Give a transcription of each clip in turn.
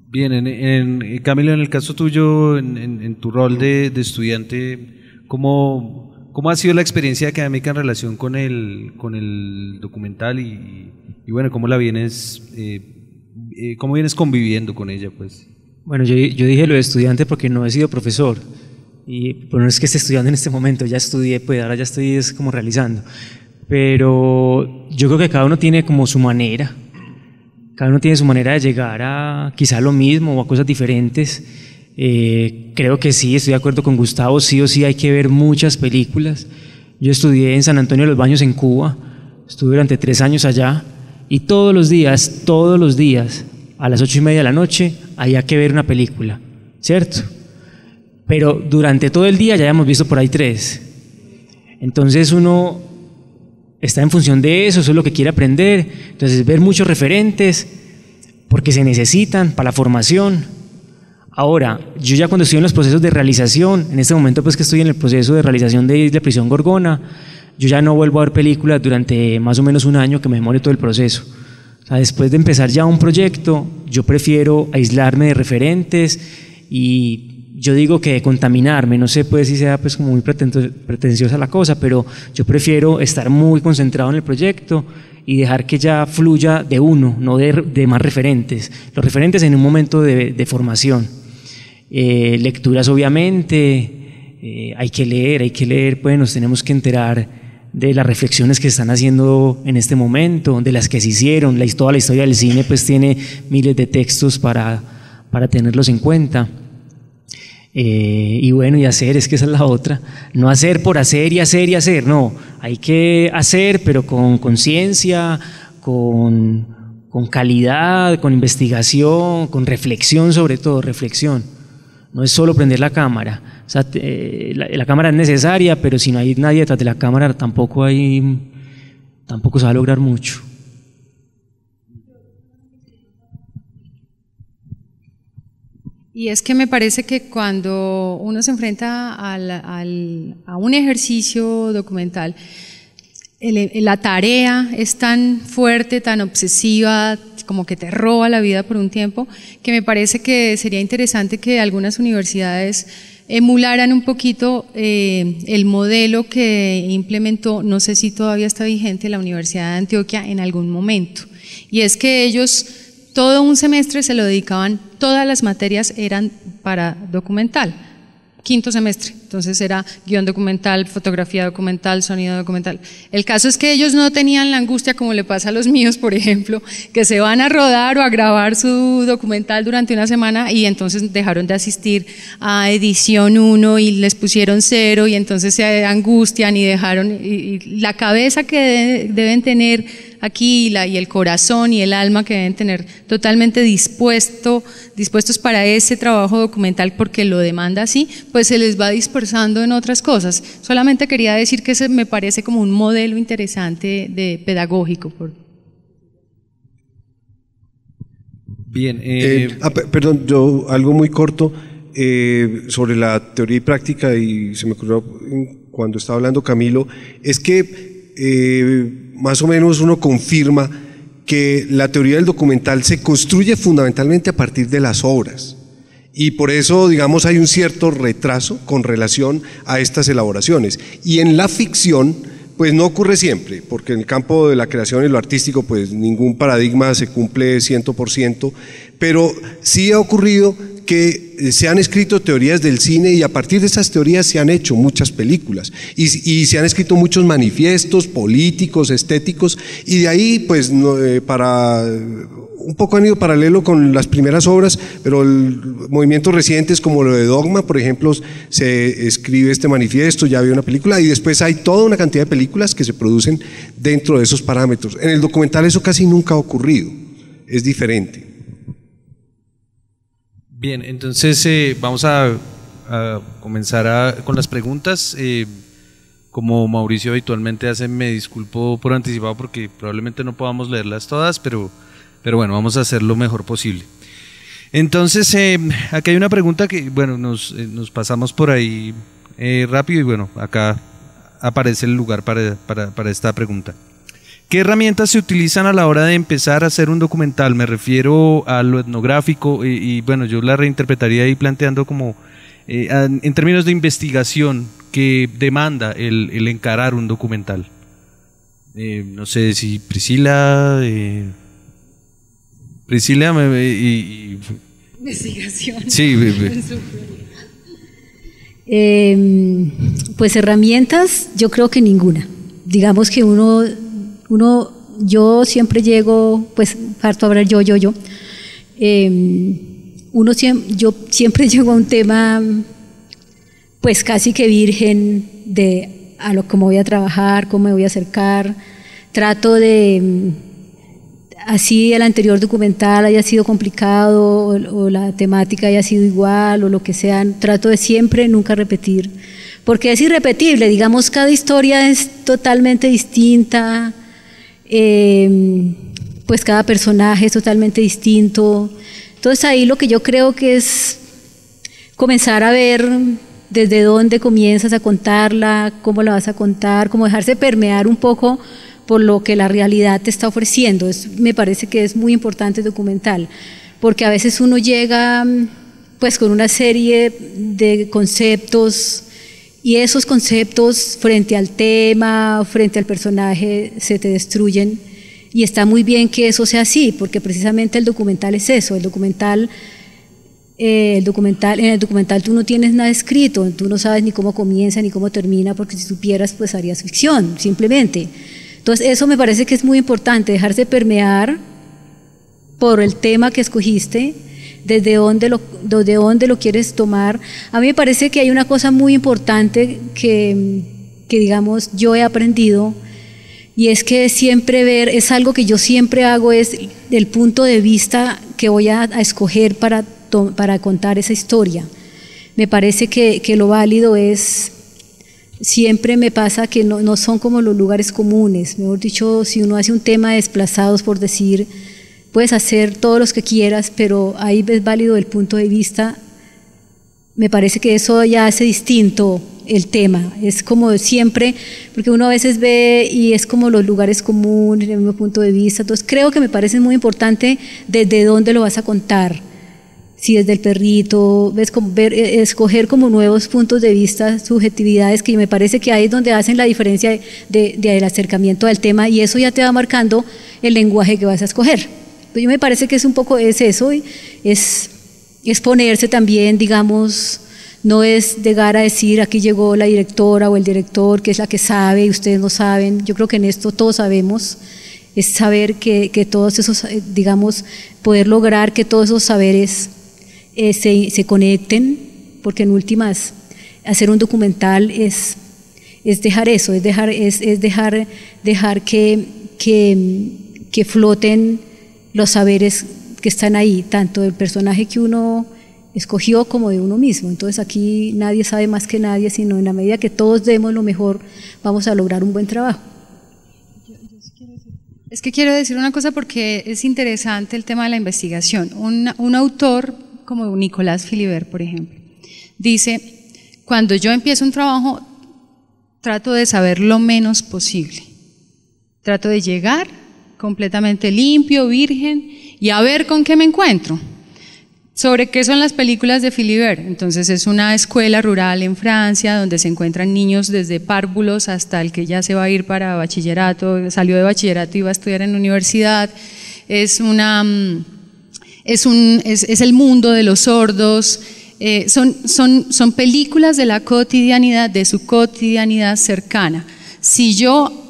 Bien, Camilo, en el caso tuyo, en tu rol de estudiante, ¿cómo ha sido la experiencia académica en relación con el documental y bueno, cómo vienes conviviendo con ella, pues? Bueno, yo dije lo de estudiante porque no he sido profesor, pero no es que esté estudiando en este momento, ya estudié, pues ahora ya estoy como realizando, pero yo creo que cada uno tiene como su manera. Cada uno tiene su manera de llegar a quizá lo mismo o a cosas diferentes. Creo que sí, estoy de acuerdo con Gustavo, sí o sí hay que ver muchas películas. Yo estudié en San Antonio de los Baños en Cuba, estuve durante 3 años allá y todos los días, a las 8:30 de la noche, había que ver una película, ¿cierto? Pero durante todo el día ya habíamos visto por ahí 3. Entonces uno está en función de eso es lo que quiere aprender. Entonces ver muchos referentes porque se necesitan para la formación. Ahora, yo ya cuando estoy en los procesos de realización, en este momento pues que estoy en el proceso de realización de Isla Prisión Gorgona, yo ya no vuelvo a ver películas durante más o menos un año que me demore todo el proceso. O sea, después de empezar ya un proyecto, yo prefiero aislarme de referentes y yo digo que contaminarme, no sé pues si sea pues como muy pretenciosa la cosa, pero yo prefiero estar muy concentrado en el proyecto y dejar que ya fluya de uno, no de más referentes. Los referentes en un momento de formación. Lecturas obviamente, hay que leer, pues nos tenemos que enterar de las reflexiones que se están haciendo en este momento, de las que se hicieron, toda la historia del cine pues tiene miles de textos para tenerlos en cuenta. Y bueno, y hacer, es que esa es la otra, no hacer por hacer y hacer y hacer, no, hay que hacer pero con conciencia, con calidad, con investigación, con reflexión, sobre todo reflexión, no es solo prender la cámara, o sea, la cámara es necesaria, pero si no hay nadie detrás de la cámara tampoco se va a lograr mucho. Y es que me parece que cuando uno se enfrenta a un ejercicio documental, la tarea es tan fuerte, tan obsesiva, como que te roba la vida por un tiempo, que me parece que sería interesante que algunas universidades emularan un poquito el modelo que implementó, no sé si todavía está vigente, la Universidad de Antioquia en algún momento, y es que ellos todo un semestre se lo dedicaban, todas las materias eran para documental, 5º semestre, entonces era guión documental, fotografía documental, sonido documental. El caso es que ellos no tenían la angustia como le pasa a los míos, por ejemplo, que se van a rodar o a grabar su documental durante una semana y entonces dejaron de asistir a edición 1 y les pusieron 0 y entonces se angustian y dejaron, y la cabeza que deben tener aquí y el corazón y el alma que deben tener totalmente dispuestos para ese trabajo documental porque lo demanda así, pues se les va dispersando en otras cosas. Solamente quería decir que ese me parece como un modelo interesante de pedagógico. Bien. Perdón, yo algo muy corto sobre la teoría y práctica, y se me ocurrió cuando estaba hablando Camilo, es que más o menos uno confirma que la teoría del documental se construye fundamentalmente a partir de las obras y por eso, digamos, hay un cierto retraso con relación a estas elaboraciones. Y en la ficción, pues no ocurre siempre, porque en el campo de la creación y lo artístico, pues ningún paradigma se cumple 100%, pero sí ha ocurrido que se han escrito teorías del cine y a partir de esas teorías se han hecho muchas películas y se han escrito muchos manifiestos políticos, estéticos, y de ahí pues un poco han ido paralelo con las primeras obras, pero movimientos recientes como lo de Dogma, por ejemplo, se escribe este manifiesto, ya había una película y después hay toda una cantidad de películas que se producen dentro de esos parámetros. En el documental eso casi nunca ha ocurrido, es diferente. Bien, entonces vamos a comenzar con las preguntas. Como Mauricio habitualmente hace, me disculpo por anticipado porque probablemente no podamos leerlas todas, pero bueno, vamos a hacer lo mejor posible. Entonces, aquí hay una pregunta que, bueno, nos pasamos por ahí rápido y bueno, acá aparece el lugar para esta pregunta. ¿Qué herramientas se utilizan a la hora de empezar a hacer un documental? Me refiero a lo etnográfico y bueno, yo la reinterpretaría ahí planteando como en términos de investigación que demanda el encarar un documental. No sé si Priscila... Investigación. Sí. Pues herramientas, yo creo que ninguna. Digamos que yo siempre llego, pues parto a hablar yo. Yo siempre llego a un tema, pues casi que virgen de a lo cómo voy a trabajar, cómo me voy a acercar. Trato de, así el anterior documental haya sido complicado o la temática haya sido igual o lo que sea, trato de siempre nunca repetir, porque es irrepetible, digamos, cada historia es totalmente distinta, pues cada personaje es totalmente distinto. Entonces ahí lo que yo creo que es comenzar a ver desde dónde comienzas a contarla, cómo la vas a contar, como dejarse permear un poco por lo que la realidad te está ofreciendo. Me parece que es muy importante el documental, porque a veces uno llega pues con una serie de conceptos y esos conceptos frente al tema, frente al personaje, se te destruyen, y está muy bien que eso sea así, porque precisamente el documental es eso, en el documental tú no tienes nada escrito, tú no sabes ni cómo comienza ni cómo termina, porque si supieras pues harías ficción, simplemente. Entonces eso me parece que es muy importante, dejarse permear por el tema que escogiste, desde dónde lo quieres tomar. A mí me parece que hay una cosa muy importante que digamos yo he aprendido, y es que siempre ver, es algo que yo siempre hago, es el punto de vista que voy a escoger para contar esa historia. Me parece que lo válido es... Siempre me pasa que no son como los lugares comunes. Mejor dicho, si uno hace un tema de desplazados, por decir, puedes hacer todos los que quieras, pero ahí es válido el punto de vista. Me parece que eso ya hace distinto el tema. Es como siempre, porque uno a veces ve y es como los lugares comunes, el mismo punto de vista. Entonces creo que me parece muy importante desde dónde lo vas a contar. Si desde el perrito, ves, escoger como nuevos puntos de vista, subjetividades, que me parece que ahí es donde hacen la diferencia del acercamiento al tema, y eso ya te va marcando el lenguaje que vas a escoger. Pues yo me parece que es un poco eso, es ponerse también, digamos, no es llegar a decir aquí llegó la directora o el director, que es la que sabe y ustedes no saben. Yo creo que en esto todos sabemos, es saber que todos esos, digamos, poder lograr que todos esos saberes se conecten, porque en últimas hacer un documental es dejar eso, es dejar que floten los saberes que están ahí, tanto del personaje que uno escogió como de uno mismo. Entonces aquí nadie sabe más que nadie, sino en la medida que todos demos lo mejor, vamos a lograr un buen trabajo. Es que quiero decir una cosa porque es interesante el tema de la investigación. Un autor como Nicolás Philibert, por ejemplo, dice: cuando yo empiezo un trabajo, trato de saber lo menos posible. Trato de llegar completamente limpio, virgen, y a ver con qué me encuentro. ¿Sobre qué son las películas de Philibert? Entonces es una escuela rural en Francia donde se encuentran niños desde párvulos hasta el que ya se va a ir para bachillerato, salió de bachillerato y va a estudiar en la universidad. Es el mundo de los sordos. Son películas de la cotidianidad, de su cotidianidad cercana. Si yo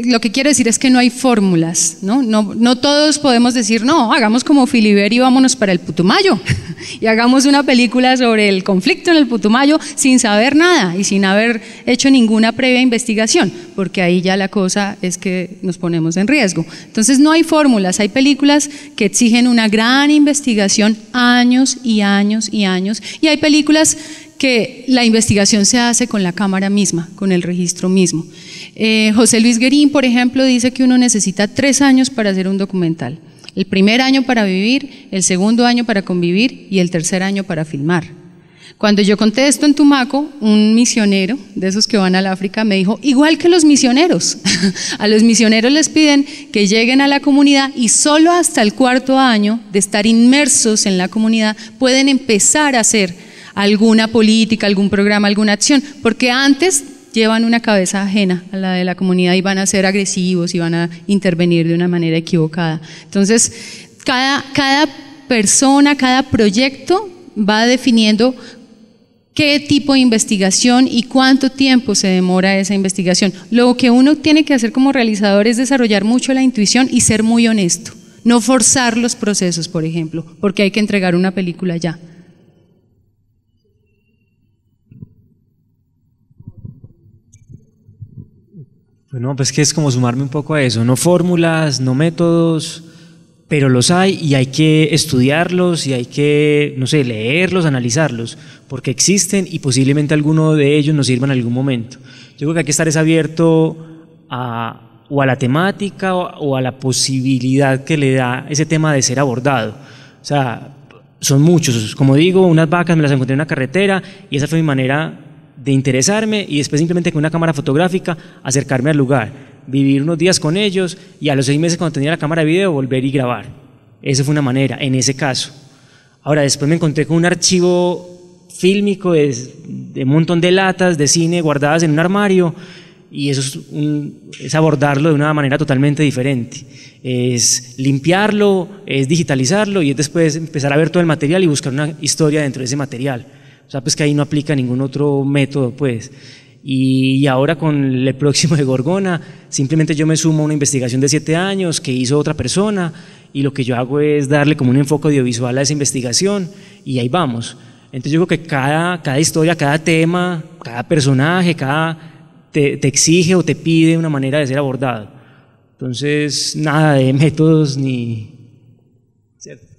lo que quiero decir es que no hay fórmulas, no todos podemos decir, no, hagamos como Philibert y vámonos para el Putumayo y hagamos una película sobre el conflicto en el Putumayo sin saber nada y sin haber hecho ninguna previa investigación, porque ahí ya la cosa es que nos ponemos en riesgo. Entonces no hay fórmulas, hay películas que exigen una gran investigación, años y años y años, y hay películas que la investigación se hace con la cámara misma, con el registro mismo. José Luis Guerín, por ejemplo, dice que uno necesita 3 años para hacer un documental. El primer año para vivir, el segundo año para convivir y el tercer año para filmar. Cuando yo conté esto en Tumaco, un misionero de esos que van al África me dijo, igual que los misioneros, a los misioneros les piden que lleguen a la comunidad y solo hasta el 4.º año de estar inmersos en la comunidad pueden empezar a hacer alguna política, algún programa, alguna acción, porque antes llevan una cabeza ajena a la de la comunidad y van a ser agresivos y van a intervenir de una manera equivocada. Entonces, cada persona, cada proyecto va definiendo qué tipo de investigación y cuánto tiempo se demora esa investigación. Lo que uno tiene que hacer como realizador es desarrollar mucho la intuición y ser muy honesto, no forzar los procesos, por ejemplo, porque hay que entregar una película ya. Bueno, pues que es como sumarme un poco a eso, no fórmulas, no métodos, pero los hay y hay que estudiarlos y hay que, no sé, leerlos, analizarlos, porque existen y posiblemente alguno de ellos nos sirva en algún momento. Yo creo que hay que estar abierto o a la temática o a la posibilidad que le da ese tema de ser abordado. O sea, son muchos, como digo, unas vacas me las encontré en una carretera y esa fue mi manera de interesarme y después simplemente con una cámara fotográfica acercarme al lugar, vivir unos días con ellos y a los 6 meses cuando tenía la cámara de video volver y grabar. Esa fue una manera, en ese caso. Ahora después me encontré con un archivo fílmico de un montón de latas de cine guardadas en un armario y eso es abordarlo de una manera totalmente diferente. Es limpiarlo, es digitalizarlo y es después empezar a ver todo el material y buscar una historia dentro de ese material. O sea, pues que ahí no aplica ningún otro método, pues. Y ahora con el próximo de Gorgona, simplemente yo me sumo a una investigación de 7 años que hizo otra persona y lo que yo hago es darle como un enfoque audiovisual a esa investigación y ahí vamos. Entonces yo creo que cada historia, cada tema, cada personaje, te exige o te pide una manera de ser abordado. Entonces, nada de métodos ni... ¿cierto?